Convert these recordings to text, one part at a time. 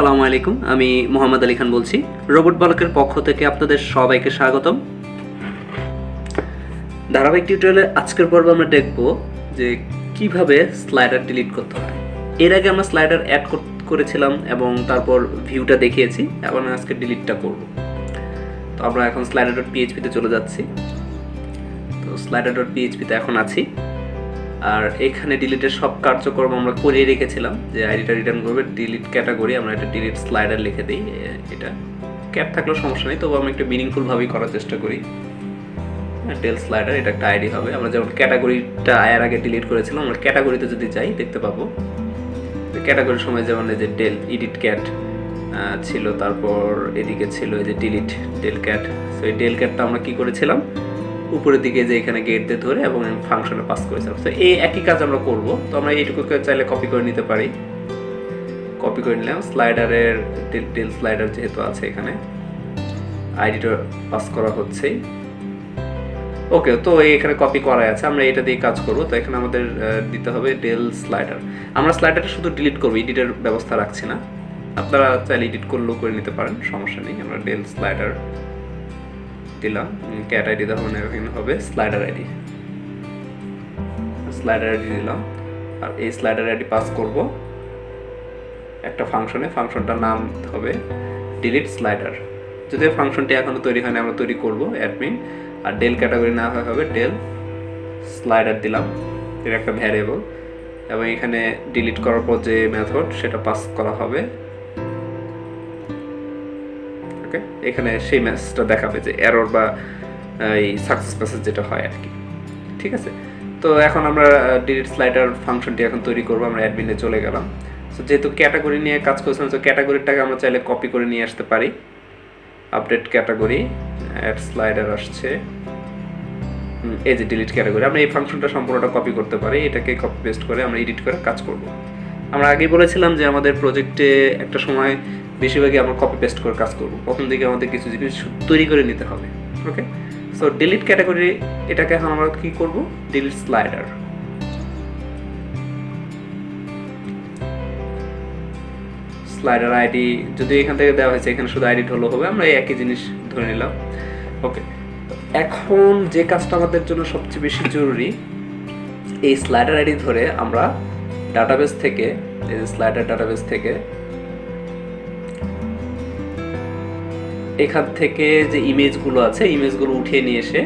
আসসালামু আলাইকুম, আমি মোহাম্মদ আলী খান বলছি। রোবট ব্লকের পক্ষ থেকে আপনাদের সবাইকে স্বাগতম। ধারাবাহিক টিউটোরিয়ালের আজকের পর্বে আমরা দেখব যে কিভাবে স্লাইডার ডিলিট করতে হয়। এর আগে আমরা স্লাইডার অ্যাড করেছিলাম এবং তারপর ভিউটা দেখিয়েছি, এবং আজকে ডিলিটটা করব। তো আমরা এখন slider.php তে চলে যাচ্ছি। তো slider.php তে এখন আছি, আর এখানে ডিলিটের সব কার্যক্রম আমরা করে রেখেছিলাম। যে আইডিটা রিটার্ন করবে ডিলিট ক্যাটাগরি, আমরা এটা ডিলিট স্লাইডার লিখে দিই। এটা ক্যাপ থাকলেও সমস্যা নেই, তবু আমরা একটু মিনিংফুলভাবেই করার চেষ্টা করি। টেল স্লাইডার এটা একটা আইডি হবে। আমরা যেমন ক্যাটাগরিটা এর আগে ডিলিট করেছিলাম, আমরা ক্যাটাগরিতে যদি যাই দেখতে পাবো ক্যাটাগরির সময় যেমন এই যে টেল এডিট ক্যাট ছিল, তারপর এদিকে ছিল এই যে ডিলিট টেল ক্যাট। সো এই টেল ক্যাটটা আমরা কি করেছিলাম, উপরের দিকে যে এখানে গেট দিয়ে ধরে এবং ফাংশনে পাস করেছিলাম। তো এই একই কাজ আমরা করব। তো আমরা এইটুকুকে চাইলে কপি করে নিতে পারি। কপি করে নিলাম। স্লাইডারের টেল স্লাইডার যেহেতু আছে এখানে, আইডিটা পাস করা হচ্ছেই। ওকে, তো এখানে কপি করা আছে, আমরা এটা দিয়ে কাজ করব। তো এখানে আমাদের দিতে হবে টেল স্লাইডার। আমরা স্লাইডারটা শুধু ডিলিট করব, এডিটের ব্যবস্থা রাখছি না। আপনারা চাইলে এডিট করলেও করে নিতে পারেন, সমস্যা নেই। আমরা টেল স্লাইডার দিলাম, ক্যাট আইডি তখন এখানে হবে স্লাইডার আইডি। স্লাইডার আইডি দিলাম, আর এই স্লাইডার আইডি পাস করব একটা ফাংশনে। ফাংশনটার নাম হবে ডিলিট স্লাইডার। যদিও ফাংশনটি এখনও তৈরি হয়নি, আমরা তৈরি করব অ্যাডমিন। আর ডেল ক্যাটাগরি না হবে ডেল স্লাইডার দিলাম, এর একটা ভ্যারিয়েবল। এবং এখানে ডিলিট করার পর যে মেথড সেটা পাস করা হবে। ওকে, এখানে সেই মেসেজটা দেখাবে যে এরর বা এই সাকসেস মেসেজ যেটা হয় আর কি। ঠিক আছে, তো এখন আমরা ডিলিট স্লাইডার ফাংশনটি এখন তৈরি করব। আমরা অ্যাডমিনে চলে গেলাম। সো যেহেতু ক্যাটাগরি নিয়ে কাজ করছিলাম, তো ক্যাটাগরিটাকে আমরা চাইলে কপি করে নিয়ে আসতে পারি। আপডেট ক্যাটাগরি, অ্যাড স্লাইডার আসছে, এই যে ডিলিট ক্যাটাগরি। আমরা এই ফাংশনটা সম্পূর্ণটা কপি করতে পারি। এটাকে কপি পেস্ট করে আমরা এডিট করে কাজ করব। আমরা আগেই বলেছিলাম যে আমাদের প্রজেক্টে একটা সময় বেশিরভাগই আমরা কপি পেস্ট করে কাজ করব। প্রথম দিকে আমাদের কিছু জিনিস তৈরি করে নিতে হবে। ওকে, সো ডিলিট ক্যাটাগরি, এটাকে এখন আমরা কি করব, ডিলিট স্লাইডার। স্লাইডার আইডি যদি এখান থেকে দেওয়া হয়েছে, এখানে শুধু আইডি হলো হবে, আমরা এই একই জিনিস ধরে নিলাম। ওকে, এখন যে কাজটা আমাদের জন্য সবচেয়ে বেশি জরুরি, এই স্লাইডার আইডি ধরে আমরা ডাটাবেস থেকে, এই যে স্লাইডার ডাটাবেস থেকে এখান থেকে যে ইমেজগুলো আছে, ইমেজগুলো উঠিয়ে নিয়ে এসে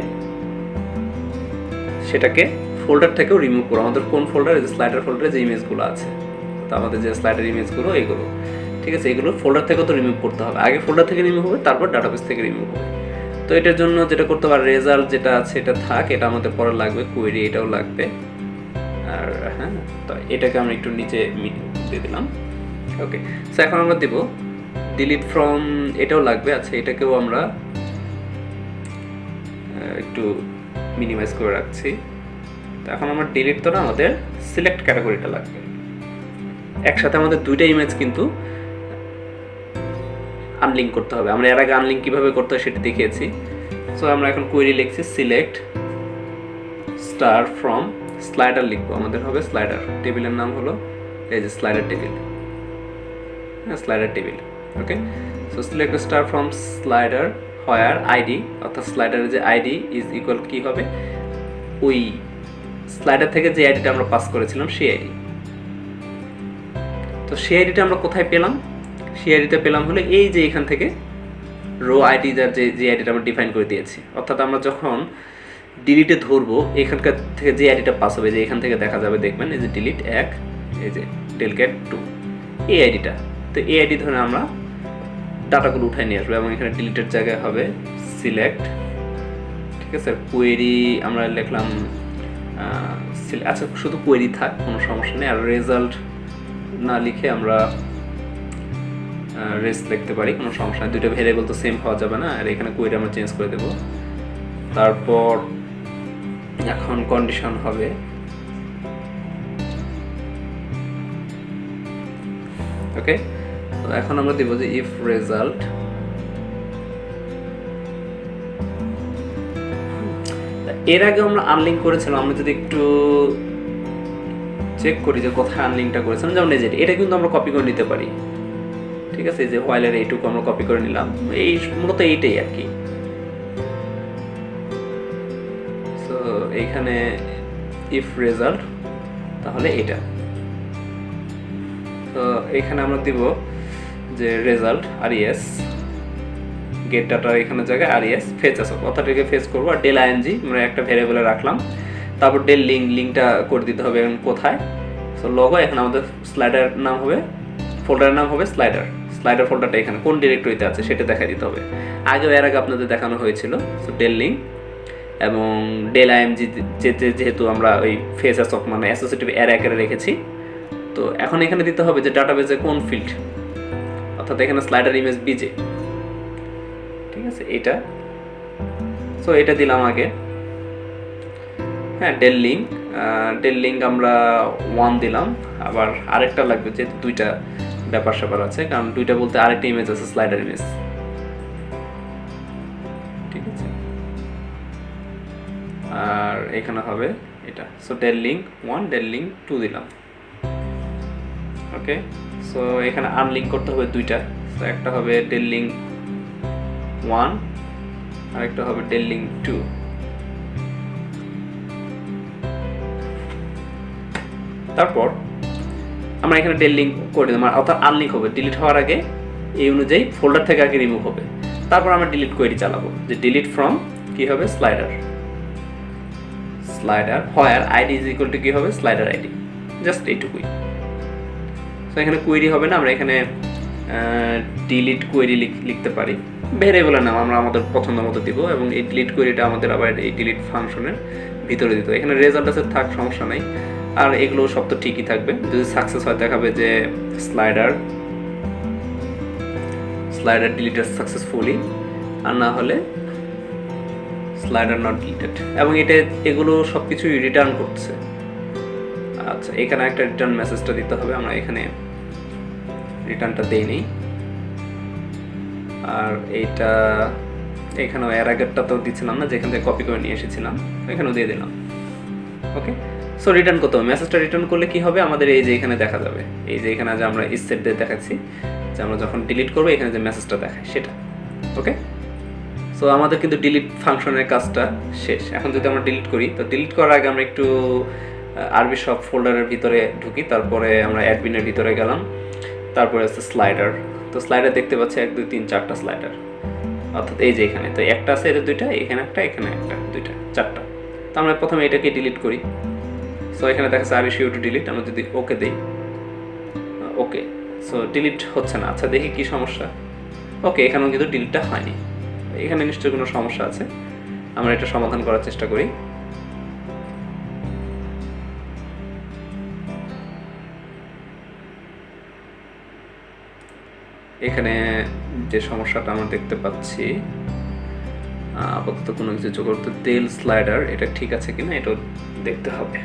সেটাকে ফোল্ডার থেকেও রিমুভ করো। আমাদের কোন ফোল্ডার, এই যে স্লাইডার ফোল্ডারে যে ইমেজগুলো আছে, তো আমাদের যে স্লাইডার ইমেজগুলো এইগুলো, ঠিক আছে, এগুলো ফোল্ডার থেকেও তো রিমুভ করতে হবে। আগে ফোল্ডার থেকে রিমুভ হবে, তারপর ডাটাবেস থেকে রিমুভ হবে। তো এটার জন্য যেটা করতে হবে, রেজাল্ট যেটা আছে এটা থাক, এটা আমাদের পরে লাগবে। কোয়েরি এটাও লাগবে। আর হ্যাঁ, তো এটাকে আমরা একটু নিচে দিয়ে দিলাম। ওকে, সো এখন আমরা দেব ডিলিট ফ্রম, এটাও লাগবে। আচ্ছা, এটাকেও আমরা একটু মিনিমাইজ করে রাখছি। তো এখন আমরা ডিলিট, তো না, আমাদের সিলেক্ট ক্যাটাগরিটা লাগবে। একসাথে আমাদের দুইটা ইমেজ কিন্তু আনলিঙ্ক করতে হবে। আমরা এর আগে আনলিঙ্ক কীভাবে করতে হয় সেটা দেখিয়েছি। সো আমরা এখন কোয়েরি লিখছি সিলেক্ট স্টার ফ্রম স্লাইডার লিখবো। আমাদের হবে স্লাইডার, টেবিলের নাম হলো এই যে স্লাইডার টেবিল। হ্যাঁ, slider table. Okay, so select star from slider where ID, অর্থাৎ স্লাইডারের যে আইডি ইজ ইকুয়াল কি হবে, ওই স্লাইডার থেকে যে আইডিটা আমরা পাস করেছিলাম সেই আইডি। তো সেই আইডিটা আমরা কোথায় পেলাম, সেই আইডিটা পেলাম হলে এই যে এখান থেকে রো আইডি, যার যে আইডিটা আমরা ডিফাইন করে দিয়েছি। অর্থাৎ আমরা যখন ডিলিটে ধরবো, এখানকার থেকে যে আইডিটা পাস হবে, যে এখান থেকে দেখা যাবে, দেখবেন এই যে ডিলিট 1, এই যে টেলক্যাট 2, এই আইডিটা। তো এই আইডি ধরে আমরা ডাটাগুলো উঠায় নিয়ে আসবো, এবং এখানে ডিলিটের জায়গায় হবে সিলেক্ট। ঠিক আছে, কোয়েরি আমরা লিখলাম, আচ্ছা শুধু কোয়েরি থাক, কোনো সমস্যা নেই। আর রেজাল্ট না লিখে আমরা রেস্ট লিখতে পারি, কোনো সমস্যা নেই। দুইটা ভেরিয়েবল তো সেম হওয়া যাবে না। আর এখানে কোয়েরি আমরা চেঞ্জ করে দেবো। তারপর এখন কন্ডিশন হবে, ওকে, তো এখন আমরা দেবো যে ইফ রেজাল্ট, এর আগে আমরা আনলিঙ্ক করেছিলাম। আমরা যদি একটু চেক করি যে কোথায় আনলিঙ্কটা করেছিলাম, যেমন এই যে এটা কিন্তু আমরা কপি করে নিতে পারি। ঠিক আছে, এই যে হোয়াইলের এইটুকু আমরা কপি করে নিলাম, এই মূলত এইটাই আর কি। সো এইখানে ইফ রেজাল্ট, তাহলে এটা। তো এখানে আমরা দিব যে রেজাল্ট res গেট ডাটার এখানে জায়গায় res ফেচ আছে, কথাটাকে ফেচ করবো, আর ডেল ing আমরা একটা ভেরিয়েবলে রাখলাম, তারপর ডেল লিঙ্কটা করে দিতে হবে এখন কোথায়। সো লগো এখানে আমাদের স্লাইডার নাম হবে, ফোল্ডারের নাম হবে স্লাইডার ফোল্ডারটা এখানে কোন ডিরেক্টরিতে আছে সেটা দেখা দিতে হবে। আগেও এর আগে আপনাদের দেখানো হয়েছিল। সো ডেল লিঙ্ক এবং ডেল img যেহেতু আমরা ওই ফেস অফ মানে অ্যাসোসিয়েটিভ অ্যারে আকারে রেখেছি, তো এখন এখানে দিতে হবে যে ডাটাবেজে কোন ফিল্ড, অর্থাৎ এখানে স্লাইডার ইমেজ বিজে, ঠিক আছে এটা। সো এটা দিলাম আগে, হ্যাঁ ডেল লিঙ্ক আমরা 1 দিলাম, আবার আরেকটা লাগবে যেহেতু দুইটা ব্যাপার স্যাপার আছে, কারণ দুইটা বলতে আরেকটা ইমেজ আছে স্লাইডার ইমেজ, ঠিক আছে। আর এখানে হবে এটা। সো ডেল লিঙ্ক 1 ডেল লিঙ্ক 2 দিলাম, ওকে। সো এখানে আনলিঙ্ক করতে হবে দুইটা, সো একটা হবে ডেল লিঙ্ক 1 আর একটা হবে ডেল লিঙ্ক 2। তারপর আমরা এখানে ডেল লিঙ্ক করে দিলাম, অর্থাৎ আনলিঙ্ক হবে, ডিলিট হওয়ার আগে এই অনুযায়ী ফোল্ডার থেকে আগে রিমুভ হবে। তারপর আমরা ডিলিট কোয়েরি চালাবো, যে ডিলিট ফ্রম কি হবে slider where ID is equal to কি হবে স্লাইডার আইডি, জাস্ট এইটুকুই। তো এখানে কোয়েরি হবে না, আমরা এখানে ডিলিট কোয়েরি লিখতে পারি, ভেরিয়েবলের নাম আমরা আমাদের পছন্দ মতো দিব, এবং এই ডিলিট কোয়েরিটা আমাদের আবার এই ডিলিট ফাংশনের ভিতরে দিতে হবে। এখানে রেজাল্ট আছে, থাক, সমস্যা নেই। আর এগুলো সব তো ঠিকই থাকবে, যদি সাকসেস হয় দেখাবে যে স্লাইডার ডিলিটেড সাকসেসফুলি, আর না হলে স্লাইডার নট ডিলিটেড, এবং এগুলো সব কিছুই রিটার্ন করছে। আচ্ছা, এখানে একটা রিটার্ন মেসেজটা দিতে হবে, আমরা এখানে রিটার্নটা দেইনি। আর এইটা এখানেও এর আগেরটা তো দিচ্ছিলাম না, যেখান থেকে কপি করে নিয়ে এসেছিলাম, এখানেও দিয়ে দিলাম, ওকে। সো রিটার্ন করতে হবে, মেসেজটা রিটার্ন করলে কি হবে আমাদের এই যে এখানে দেখা যাবে, এই যে এখানে যে আমরা ইসেট দিয়ে দেখাচ্ছি যে আমরা যখন ডিলিট করবো এখানে যে মেসেজটা দেখায় সেটা, ওকে। সো আমাদের কিন্তু ডিলিট ফাংশনের কাজটা শেষ। এখন যদি আমরা ডিলিট করি, তো ডিলিট করার আগে আমরা একটু আরবি সব ফোল্ডারের ভিতরে ঢুকি, তারপরে আমরা অ্যাডমিনের ভিতরে গেলাম, তারপরে আছে স্লাইডার। তো স্লাইডার দেখতে পাচ্ছি 1 2 3 4টা স্লাইডার, অর্থাৎ এই যে এখানে তো একটা আছে, এটা দুইটা, এখানে একটা, এখানে একটা, দুইটা, 4টা। তো আমরা প্রথমে এটাকে ডিলিট করি। সো এখানে দেখাচ্ছে আর ইউ টু ডিলিট, আমরা যদি ওকে দিই, ওকে। সো ডিলিট হচ্ছে না, আচ্ছা দেখি কি সমস্যা। ওকে, এখানেও কিন্তু ডিলিটটা হয়নি, এখানে নিশ্চয়ই কোনো সমস্যা আছে, আমরা এটা সমাধান করার চেষ্টা করি। এখানে যে সমস্যাটা আমরা দেখতে পাচ্ছি, আপাতত কোনো কিছু যোগ করতে, তেল স্লাইডার এটা ঠিক আছে কিনা এটাও দেখতে হবে।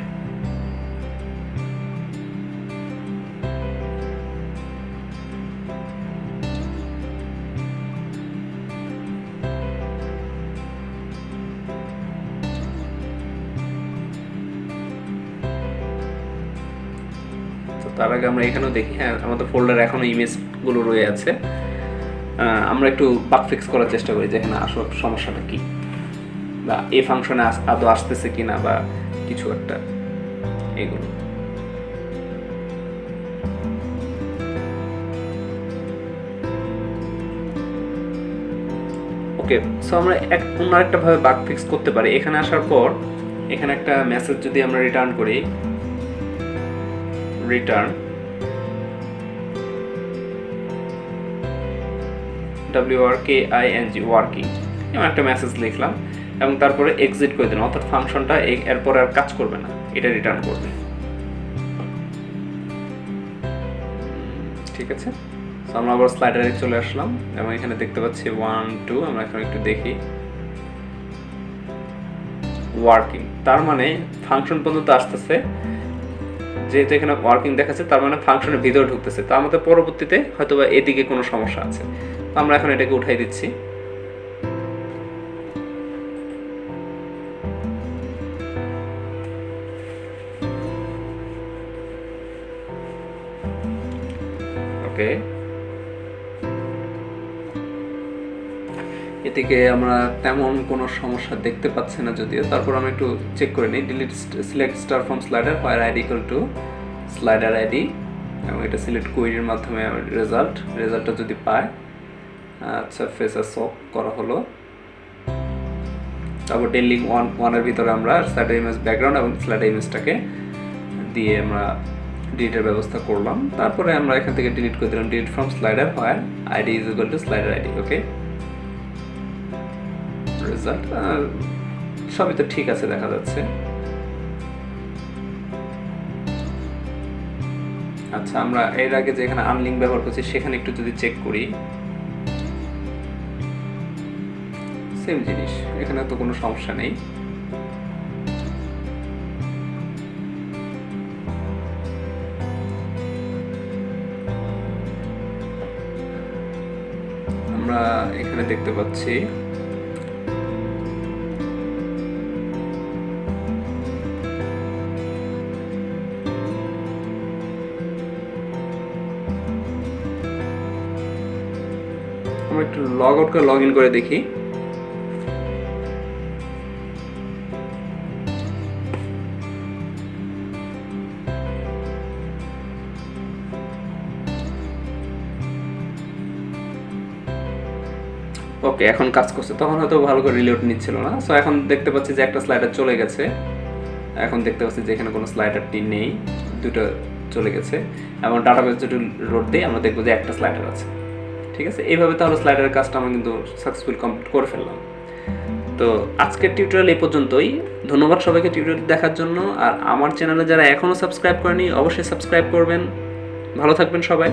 তার আগে আমরা এখানেও দেখি, হ্যাঁ আমাদের ফোল্ডারে এখনো ইমেজগুলো রয়ে আছে। আমরা একটু বাগ ফিক্স করার চেষ্টা করি যে এখানে আসল সমস্যাটা কি, বা এই ফাংশনে আদৌ আসতেছে কিনা, বা কিছু একটা এগুলো। ওকে, সো আমরা অন্য একটা ভাবে বাগ ফিক্স করতে পারি। এখানে আসার পর এখানে একটা মেসেজ যদি আমরা রিটার্ন করি, রিটার্ন WORKING ওয়ার্কিং, এমন একটা মেসেজ লিখলাম, এবং তারপরে এক্সিট করে দিলাম, অর্থাৎ ফাংশনটা এরপর আর কাজ করবে না, এটা রিটার্ন করবে, ঠিক আছে। সো আমরা আবার স্লাইডারে চলে আসলাম, এবং এখানে দেখতে পাচ্ছি 1 2, আমরা এখন একটু দেখি ওয়ার্কিং, তার মানে ফাংশন পর্যন্ত আসতেছে, যেহেতু এখানে ওয়ার্কিং দেখাচ্ছে তার মানে ফাংশনের ভিতরে ঢুকতেছে, তো আমাদের পরবর্তীতে হয়তো বা এদিকে কোনো সমস্যা আছে, তো আমরা এখন এটাকে উঠাই দিচ্ছি। ওকে, এদিকে আমরা তেমন কোনো সমস্যা দেখতে পাচ্ছি না যদিও, তারপর আমরা একটু চেক করে নিই। Delete select star from slider where ID equal to slider ID, এবং এটা সিলেক্ট কোয়েরির মাধ্যমে রেজাল্টটা যদি পায়, আচ্ছা ফেসার সক করা হলো। তারপর ডেলিং ওয়ানের ভিতরে আমরা স্লাইডার ইমেজ ব্যাকগ্রাউন্ড এবং স্লাইডার ইমেজটাকে দিয়ে আমরা ডিলিটের ব্যবস্থা করলাম। তারপরে আমরা এখান থেকে ডিলিট করে দিলাম delete from slider where ID is equal to slider ID. Okay, result সবই তো ঠিক আছে দেখা যাচ্ছে। আচ্ছা, আমরা এর আগে যে এখানে আনলিঙ্ক ব্যবহার করছি সেখানে একটু যদি চেক করি, সেম জিনিস, এখানে তো কোনো সমস্যা নেই। আমরা এখানে দেখতে পাচ্ছি আমরা একটু লগ আউট করে লগ ইন করে দেখি। ওকে, এখন কাজ করছে। তখন হয়তো ভালো করে রিলোড নিচ্ছিল না। সো এখন দেখতে পাচ্ছি যে একটা স্লাইডার চলে গেছে। এখন দেখতে পাচ্ছি যে এখানে কোনো স্লাইডারটি নেই, দুটো চলে গেছে। এবং ডাটাবেস যদি লোড দিই আমরা দেখবো যে একটা স্লাইডার আছে। ঠিক আছে, এইভাবে তাহলে স্লাইডারের কাজটা আমরা কিন্তু সাকসেসফুল কমপ্লিট করে ফেললাম। তো আজকের টিউটোরিয়াল এই পর্যন্তই। ধন্যবাদ সবাইকে টিউটোরিয়াল দেখার জন্য। আর আমার চ্যানেলে যারা এখনও সাবস্ক্রাইব করেনি অবশ্যই সাবস্ক্রাইব করবেন। ভালো থাকবেন সবাই।